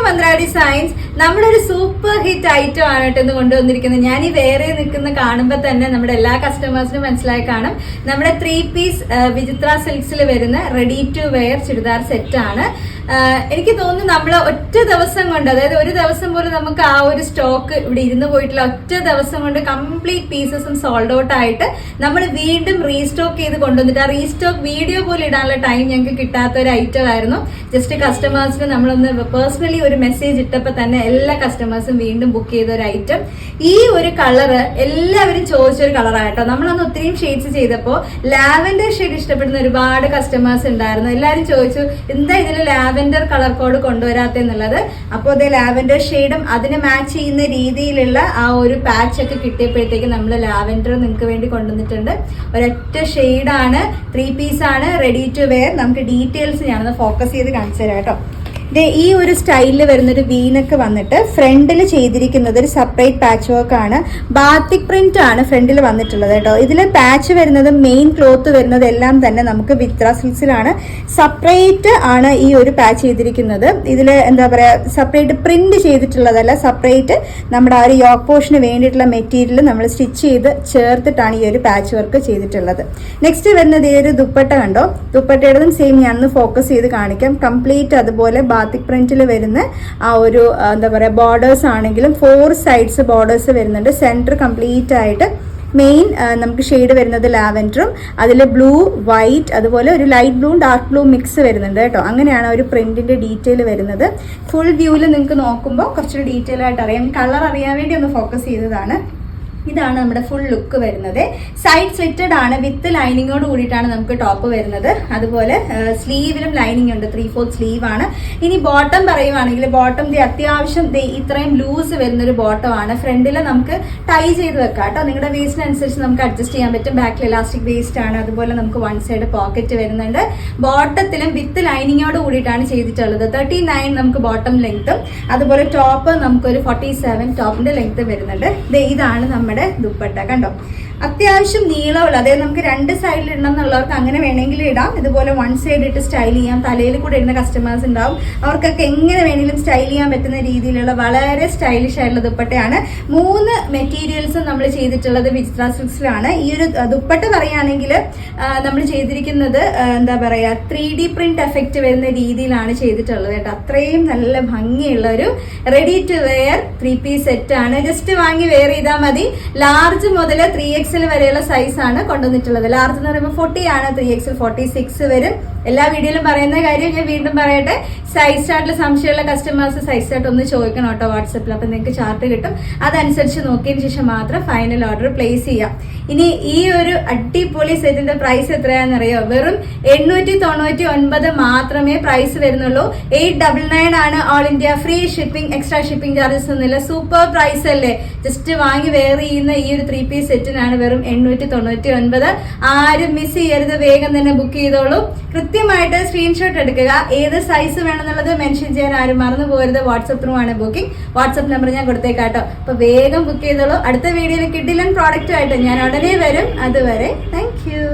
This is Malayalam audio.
മന്ത്രാടി സയൻസ്. നമ്മുടെ ഒരു സൂപ്പർ ഹിറ്റ് ഐറ്റം ആണ് കേട്ടോ ഇന്ന് കൊണ്ടുവന്നിരിക്കുന്നത്. ഞാൻ ഈ വേറെ നിൽക്കുന്ന കാണുമ്പോൾ തന്നെ നമ്മുടെ എല്ലാ കസ്റ്റമേഴ്സിനും മനസ്സിലായി കാണും. നമ്മുടെ 3 പീസ് വിചിത്ര സിൽക്സിൽ വരുന്ന ready to wear churidar set ആണ്. എനിക്ക് തോന്നുന്നു നമ്മൾ ഒറ്റ ദിവസം കൊണ്ട്, അതായത് ഒരു ദിവസം പോലും നമുക്ക് ആ ഒരു സ്റ്റോക്ക് ഇവിടെ ഇരുന്ന് പോയിട്ടില്ല. ഒറ്റ ദിവസം കൊണ്ട് കംപ്ലീറ്റ് പീസസും സോൾഡ് ഔട്ട് ആയിട്ട് നമ്മൾ വീണ്ടും റീസ്റ്റോക്ക് ചെയ്ത് കൊണ്ടുവന്നിട്ട്, ആ റീസ്റ്റോക്ക് വീഡിയോ പോലും ഇടാനുള്ള ടൈം ഞങ്ങൾക്ക് കിട്ടാത്ത ഒരു ഐറ്റം ആയിരുന്നു. ജസ്റ്റ് കസ്റ്റമേഴ്സിന് നമ്മളൊന്ന് പേഴ്സണലി ഒരു മെസ്സേജ് ഇട്ടപ്പോൾ തന്നെ എല്ലാ കസ്റ്റമേഴ്സും വീണ്ടും ബുക്ക് ചെയ്ത ഒരു ഐറ്റം. ഈ ഒരു കളറ് എല്ലാവരും ചോദിച്ചൊരു കളറായിട്ടോ. നമ്മളന്ന് ഒത്തിരിയും ഷെയ്ഡ്സ് ചെയ്തപ്പോൾ ലാവൻഡർ ഷെയ്ഡ് ഇഷ്ടപ്പെടുന്ന ഒരുപാട് കസ്റ്റമേഴ്സ് ഉണ്ടായിരുന്നു. എല്ലാവരും ചോദിച്ചു എന്താ ഇതിൽ ലാവൻഡർ കളർ കോഡ് കൊണ്ടുവരാത്തെന്നുള്ളത്. അപ്പോൾ അത് ലാവൻഡർ ഷെയ്ഡും അതിന് മാച്ച് ചെയ്യുന്ന രീതിയിലുള്ള ആ ഒരു പാച്ച് ഒക്കെ കിട്ടിയപ്പോഴത്തേക്ക് നമ്മൾ ലാവൻഡർ നിങ്ങൾക്ക് വേണ്ടി കൊണ്ടുവന്നിട്ടുണ്ട്. ഒരൊറ്റ ഷെയ്ഡാണ്, 3 പീസാണ്, റെഡി ടു വെയർ. നമുക്ക് ഡീറ്റെയിൽസ് ഞാനൊന്ന് ഫോക്കസ് ചെയ്ത് കാണിച്ചു തരാം കേട്ടോ. ഈ ഒരു സ്റ്റൈലിൽ വരുന്നൊരു വീനൊക്കെ വന്നിട്ട് ഫ്രണ്ടിൽ ചെയ്തിരിക്കുന്നത് ഒരു സെപ്പറേറ്റ് പാച്ച് വർക്ക് ആണ്. ബാത്തിക് പ്രിന്റ് ആണ് ഫ്രണ്ടിൽ വന്നിട്ടുള്ളത് കേട്ടോ. ഇതിൽ പാച്ച് വരുന്നത്, മെയിൻ ക്ലോത്ത് വരുന്നത് എല്ലാം തന്നെ നമുക്ക് വിത്ര സിൽക്സിലാണ്. സെപ്പറേറ്റ് ആണ് ഈ ഒരു പാച്ച് ചെയ്തിരിക്കുന്നത്. ഇതിൽ എന്താ പറയുക, സെപ്പറേറ്റ് പ്രിന്റ് ചെയ്തിട്ടുള്ളതല്ല, സെപ്പറേറ്റ് നമ്മുടെ ആ ഒരു യോക്ക് പോർഷന് വേണ്ടിയിട്ടുള്ള മെറ്റീരിയൽ നമ്മൾ സ്റ്റിച്ച് ചെയ്ത് ചേർത്തിട്ടാണ് ഈ ഒരു പാച്ച് വർക്ക് ചെയ്തിട്ടുള്ളത്. നെക്സ്റ്റ് വരുന്നത് ഈ ഒരു ദുപ്പട്ട കണ്ടോ. ദുപ്പട്ടയുടേതും സെയിം ഞാനൊന്ന് ഫോക്കസ് ചെയ്ത് കാണിക്കാം. കംപ്ലീറ്റ് അതുപോലെ ബാത്തിക് പ്രിന്റിൽ വരുന്ന ആ ഒരു എന്താ പറയുക, ബോർഡേഴ്സ് ആണെങ്കിലും 4 സൈഡ്സ് ബോർഡേഴ്സ് വരുന്നുണ്ട്. സെന്റർ കംപ്ലീറ്റ് ആയിട്ട് മെയിൻ നമുക്ക് ഷെയ്ഡ് വരുന്നത് ലാവൻഡറും അതിൽ ബ്ലൂ, വൈറ്റ്, അതുപോലെ ഒരു light blue dark blue mix വരുന്നുണ്ട് കേട്ടോ. അങ്ങനെയാണ് ഒരു പ്രിന്റിന്റെ ഡീറ്റെയിൽ വരുന്നത്. ഫുൾ വ്യൂവിൽ നിങ്ങൾക്ക് നോക്കുമ്പോൾ കുറച്ചൊരു ഡീറ്റെയിൽ ആയിട്ട് അറിയാം. കളർ അറിയാൻ വേണ്ടി ഒന്ന് ഫോക്കസ് ചെയ്തതാണ്. ഇതാണ് നമ്മുടെ ഫുൾ ലുക്ക് വരുന്നത്. സൈഡ് സ്ലിറ്റഡ് ആണ്, വിത്ത് ലൈനിങ്ങോട് കൂടിയിട്ടാണ് നമുക്ക് ടോപ്പ് വരുന്നത്. അതുപോലെ സ്ലീവിലും ലൈനിങ് ഉണ്ട്, 3/4 സ്ലീവ് ആണ്. ഇനി ബോട്ടം പറയുവാണെങ്കിൽ ബോട്ടം അത്യാവശ്യം ഇത്രയും ലൂസ് വരുന്നൊരു ബോട്ടം ആണ്. ഫ്രണ്ടിൽ നമുക്ക് ടൈ ചെയ്ത് വെക്കാം കേട്ടോ. നിങ്ങളുടെ വേസ്റ്റിനനുസരിച്ച് നമുക്ക് അഡ്ജസ്റ്റ് ചെയ്യാൻ പറ്റും. ബാക്കിൽ ഇലാസ്റ്റിക് വേസ്റ്റ് ആണ്. അതുപോലെ നമുക്ക് 1 സൈഡ് പോക്കറ്റ് വരുന്നുണ്ട്. ബോട്ടത്തിലും വിത്ത് ലൈനിങ്ങോട് കൂടിയിട്ടാണ് ചെയ്തിട്ടുള്ളത്. 39 നമുക്ക് ബോട്ടം ലെങ്ത്തും, അതുപോലെ ടോപ്പ് നമുക്കൊരു 47 ടോപ്പിന്റെ ലെങ്ത് വരുന്നുണ്ട്. ഇതാണ് നമ്മുടെ ദുപ്പട്ട കണ്ടോ. അത്യാവശ്യം നീളമുള്ള, അതായത് നമുക്ക് 2 സൈഡിൽ ഇടണം എന്നുള്ളവർക്ക് അങ്ങനെ വേണമെങ്കിൽ ഇടാം. ഇതുപോലെ 1 സൈഡ് ഇട്ട് സ്റ്റൈൽ ചെയ്യാം. തലയിൽ കൂടെ ഇടുന്ന കസ്റ്റമേഴ്സ് ഉണ്ടാവും. അവർക്കൊക്കെ എങ്ങനെ വേണമെങ്കിലും സ്റ്റൈൽ ചെയ്യാൻ പറ്റുന്ന രീതിയിലുള്ള വളരെ സ്റ്റൈലിഷ് ആയിട്ടുള്ള ദുപ്പട്ടയാണ്. 3 മെറ്റീരിയൽസും നമ്മൾ ചെയ്തിട്ടുള്ളത് വിചിത്ര സിൽക്സിലാണ്. ഈ ഒരു ദുപ്പട്ട പറയുകയാണെങ്കിൽ നമ്മൾ ചെയ്തിരിക്കുന്നത് എന്താ പറയുക, 3D പ്രിന്റ് എഫക്റ്റ് വരുന്ന രീതിയിലാണ് ചെയ്തിട്ടുള്ളത് കേട്ടോ. അത്രയും നല്ല ഭംഗിയുള്ള ഒരു ready to wear 3 piece set ആണ്. ജസ്റ്റ് വാങ്ങി വെയർ ചെയ്താൽ മതി. ലാർജ് മുതൽ 3XL വരെയുള്ള സൈസ് ആണ് കൊണ്ടുവന്നിട്ടുള്ളത്. ലാർജ് എന്ന് പറയുമ്പോൾ 40 ആണ്, 3XL 46 വരും. എല്ലാ വീഡിയോയിലും പറയുന്ന കാര്യം ഞാൻ വീണ്ടും പറയട്ടെ, സൈസ് ചാർട്ടിൽ സംശയമുള്ള കസ്റ്റമേഴ്സ് സൈസ് ചാർട്ട് ഒന്ന് ചോദിക്കണം കേട്ടോ വാട്സപ്പിൽ. അപ്പം നിങ്ങൾക്ക് ചാർട്ട് കിട്ടും. അതനുസരിച്ച് നോക്കിയതിന് ശേഷം മാത്രം ഫൈനൽ ഓർഡർ പ്ലേസ് ചെയ്യാം. ഇനി ഈ ഒരു അടിപൊളി സെറ്റിന്റെ പ്രൈസ് എത്രയാണെന്നറിയോ? വെറും 899 മാത്രമേ പ്രൈസ് വരുന്നുള്ളൂ. 899 ആണ്. All India free shipping, extra shipping charges ഒന്നുമില്ല. സൂപ്പർ പ്രൈസ് അല്ലേ? ജസ്റ്റ് വാങ്ങി വെയർ ചെയ്യുന്ന ഈ ഒരു 3 പീസ് സെറ്റിനാണ് വെറും 899. ആരും മിസ് ചെയ്യരുത്, വേഗം തന്നെ ബുക്ക് ചെയ്തോളൂ. കൃത്യമായിട്ട് സ്ക്രീൻഷോട്ട് എടുക്കുക. ഏത് സൈസ് വേണമെന്നുള്ളത് മെൻഷൻ ചെയ്യാൻ ആരും മറന്നു പോകരുത്. വാട്സപ്പ് ത്രൂ ആണ് ബുക്കിംഗ്. വാട്സപ്പ് നമ്പർ ഞാൻ കൊടുത്തേക്കാട്ടോ. അപ്പൊ വേഗം ബുക്ക് ചെയ്തോളൂ. അടുത്ത വീഡിയോയിൽ കിഡിലൻ പ്രോഡക്റ്റ് ആയിട്ട് ഞാൻ ഉടനെ വരും. അതുവരെ താങ്ക് യു.